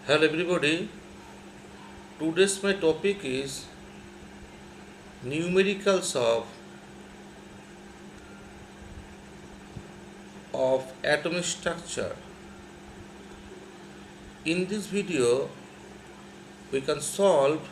Hello everybody. Today's my topic is numericals of atomic structure. In this video, we can solve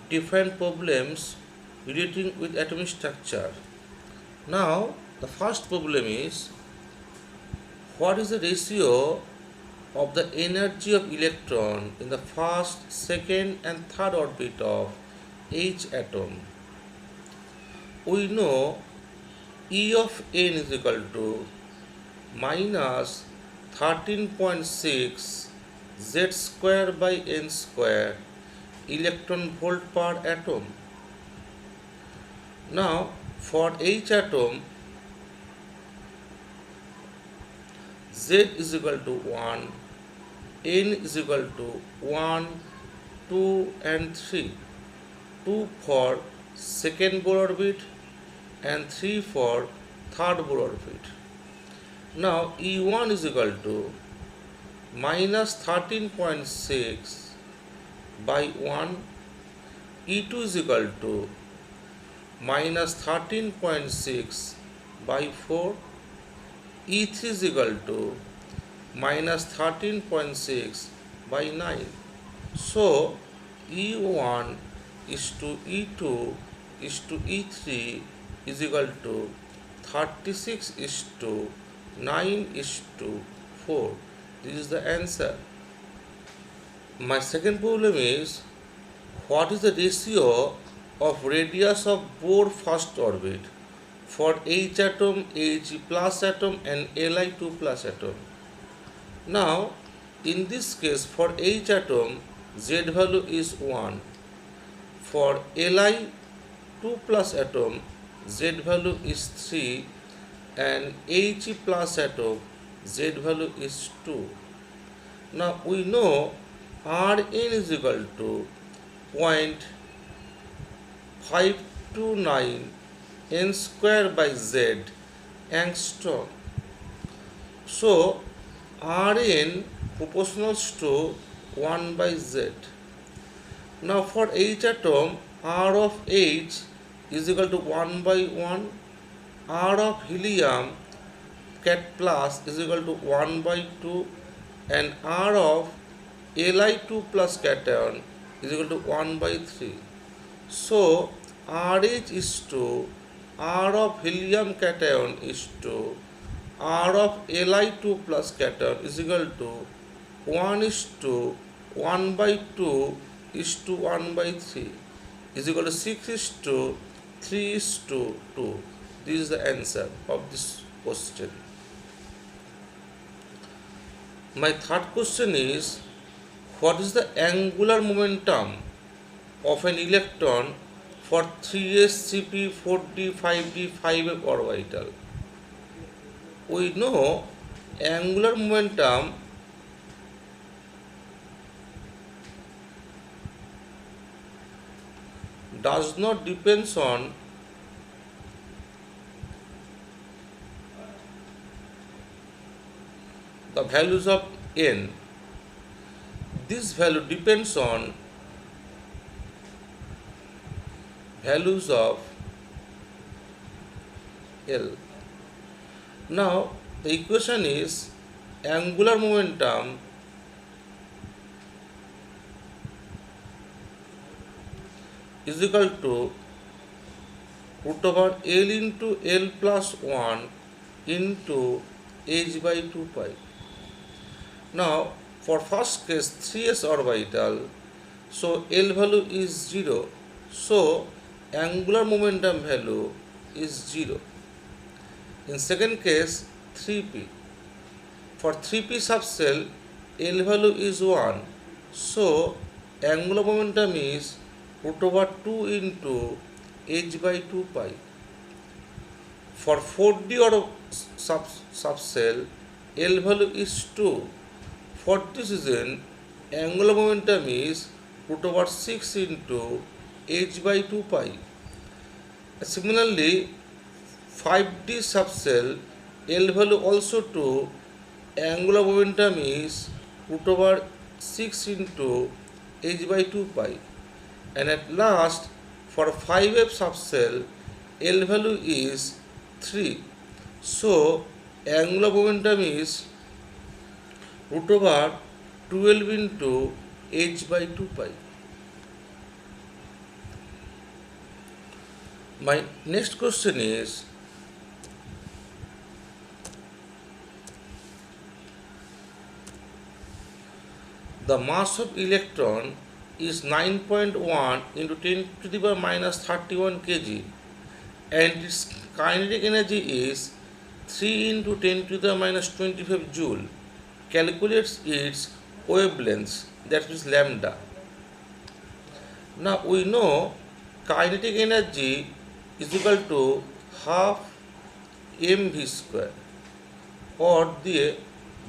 different problems relating with atomic structure. Now, the first problem is what is the ratio of the energy of electron in the first, second and third orbit of each atom? We know E of n is equal to minus 13.6 z square by n square electron volt per atom. Now for each atom z is equal to 1, n is equal to 1, 2 and 3. 2 for second Bohr orbit and 3 for third Bohr orbit. Now E1 is equal to minus 13.6 by 1, E2 is equal to minus 13.6 by 4, E3 is equal to minus 13.6 by 9. So E1 is to E2 is to E3 is equal to 36 is to 9 is to 4. This is the answer. My second problem is what is the ratio of radius of Bohr first orbit for H atom, Hg plus atom and Li2 plus atom. Now in this case for H atom Z value is 1, for Li2 plus atom Z value is 3 and Hg plus atom Z value is 2. Now we know Rn is equal to 0.529 n square by Z angstrom. So Rn proportionals to 1 by Z. Now for H atom, R of H is equal to 1 by 1, R of helium cat plus is equal to 1 by 2 and R of Li2 plus cation is equal to 1 by 3. So RH is to R of helium cation is to R of Li2 plus cation is equal to 1 is to 1 by 2 is to 1 by 3 is equal to 6 is to 3 is to 2. This is the answer of this question. My third question is what is the angular momentum of an electron for 3s, 3p, 4d, 5d, 5f orbital? We know angular momentum does not depends on the values of n. This value depends on values of L. Now the equation is angular momentum is equal to root over L into L plus 1 into h by 2 pi. Now for first case 3s orbital, so L value is 0, so angular momentum value is 0. In second case 3p, for 3p subcell L value is 1, so angular momentum is root over 2 into h by 2 pi. For 4d or subcell L value is 2. For this reason angular momentum is root over 6 into h by 2 pi. Similarly 5d subcell L value also 2, angular momentum is root over 6 into h by 2 pi. And at last, for 5f subcell, L value is 3. So, angular momentum is root over 12 into h by 2 pi. My next question is, the mass of electron is 9.1 into 10 to the power minus 31 kg and its kinetic energy is 3 into 10 to the minus 25 joule. Calculates its wavelength, that means lambda. Now we know kinetic energy is equal to half mv square, or the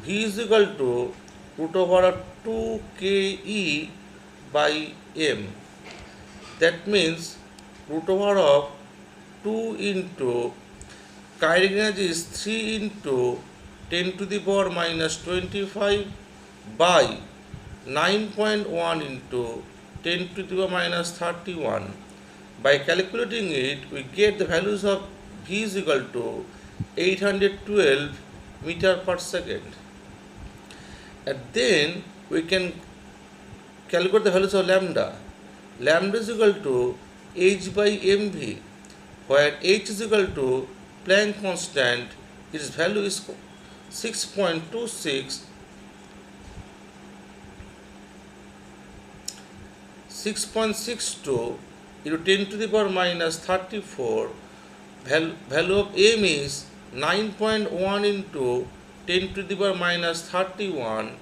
v is equal to root over 2 ke by m. That means root over of 2 into kinetic energy is 3 into 10 to the power minus 25 by 9.1 into 10 to the power minus 31. By calculating it, we get the values of v is equal to 812 meter per second. And then we can calculate the values of lambda. Lambda is equal to h by mv, where h is equal to Planck constant. Its value is 6.26 6.62 into 10 to the power minus 34. Value of m is 9.1 into 10 to the power minus 31,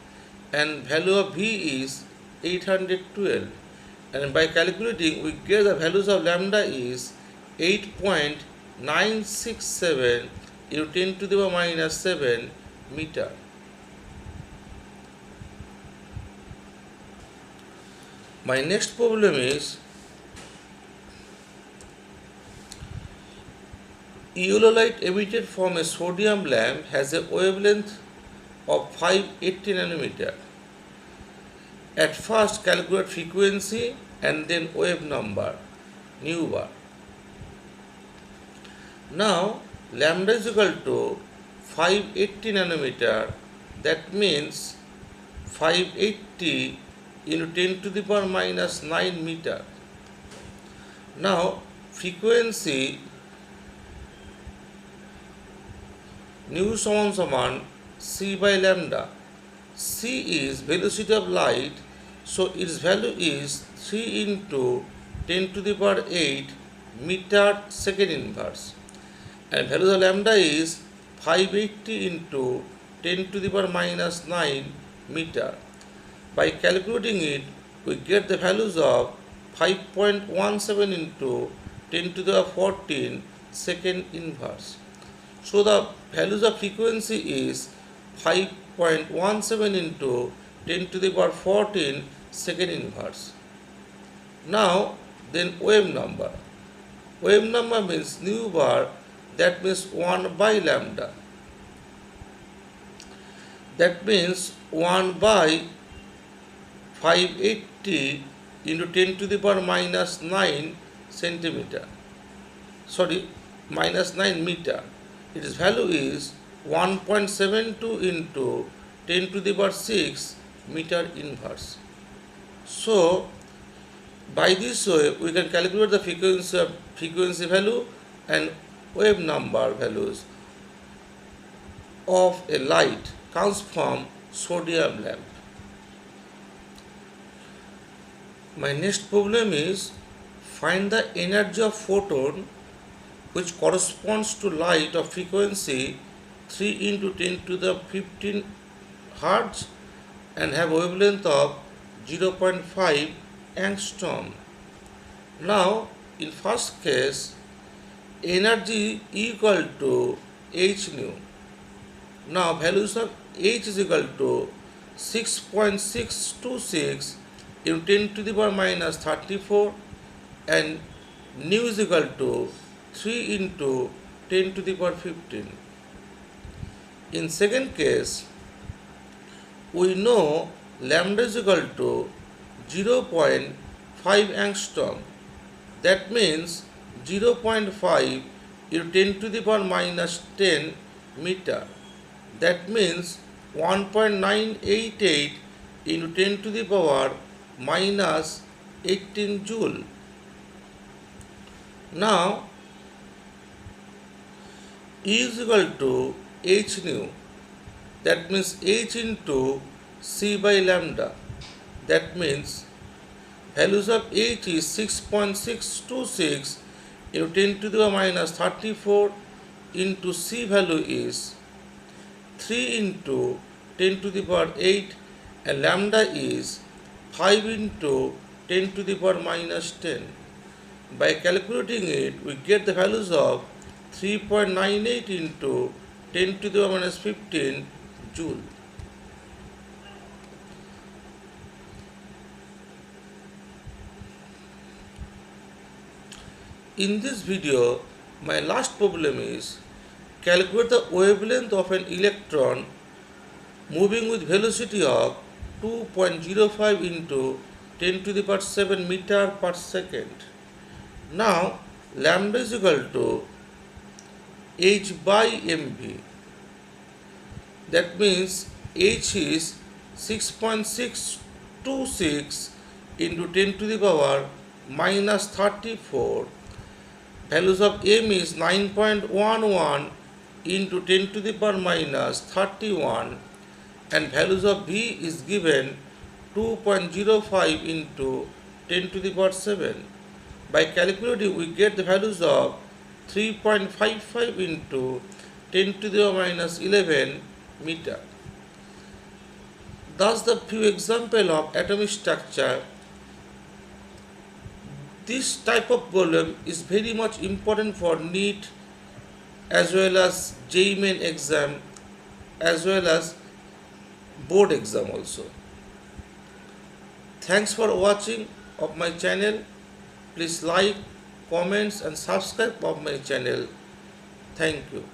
and value of v is 812. And by calculating, we get the values of lambda is 8.967 into 10 to the power minus 7 meter. My next problem is, yellow light emitted from a sodium lamp has a wavelength of 580 nanometer. At first, calculate frequency and then wave number, nu bar. Now, lambda is equal to 580 nanometer. That means 580 into 10 to the power minus 9 meter. Now, frequency nu समान c by lambda. C is velocity of light, so its value is 3 into 10 to the power 8 meter second inverse, and value of lambda is 580 into 10 to the power minus 9 meter. By calculating it, we get the values of 5.17 into 10 to the power 14 second inverse. So the values of frequency is 5.17 into 10 to the power 14 second inverse. Now then wave number. Wave number means nu bar, that means 1 by lambda. That means 1 by 580 into 10 to the power minus 9 centimeter. Minus 9 meter. Its value is 1.72 into 10 to the power 6 meter inverse. So, by this way, we can calculate the frequency value and wave number values of a light comes from sodium lamp. My next problem is, find the energy of photon which corresponds to light of frequency 3 into 10 to the 15 Hertz and have wavelength of 0.5 angstrom. Now, in first case, energy equal to h nu. Now, values of h is equal to 6.626 into 10 to the power minus 34, and nu is equal to 3 into 10 to the power 15. In second case, we know lambda is equal to 0.5 angstrom. That means 0.5 into 10 to the power minus 10 meter. That means 1.988 into 10 to the power minus 18 joule. Now E is equal to h nu. That means h into c by lambda. That means values of h is 6.626 into 10 to the power minus 34 into c value is 3 into 10 to the power 8 and lambda is 5 into 10 to the power minus 10. By calculating it, we get the values of 3.98 into 10 to the power minus 15 joule. In this video, my last problem is calculate the wavelength of an electron moving with velocity of 2.05 into 10 to the power 7 meter per second. Now, lambda is equal to h by mv. That means h is 6.626 into 10 to the power minus 34. Values of m is 9.11 into 10 to the power minus 31 and values of v is given 2.05 into 10 to the power 7. By calculating, we get the values of 3.55 into 10 to the power minus 11 meter. Thus, the few example of atomic structure. This type of problem is very much important for NEET as well as JEE Main exam as well as board exam also. Thanks for watching of my channel. Please like, comments and subscribe of my channel. Thank you.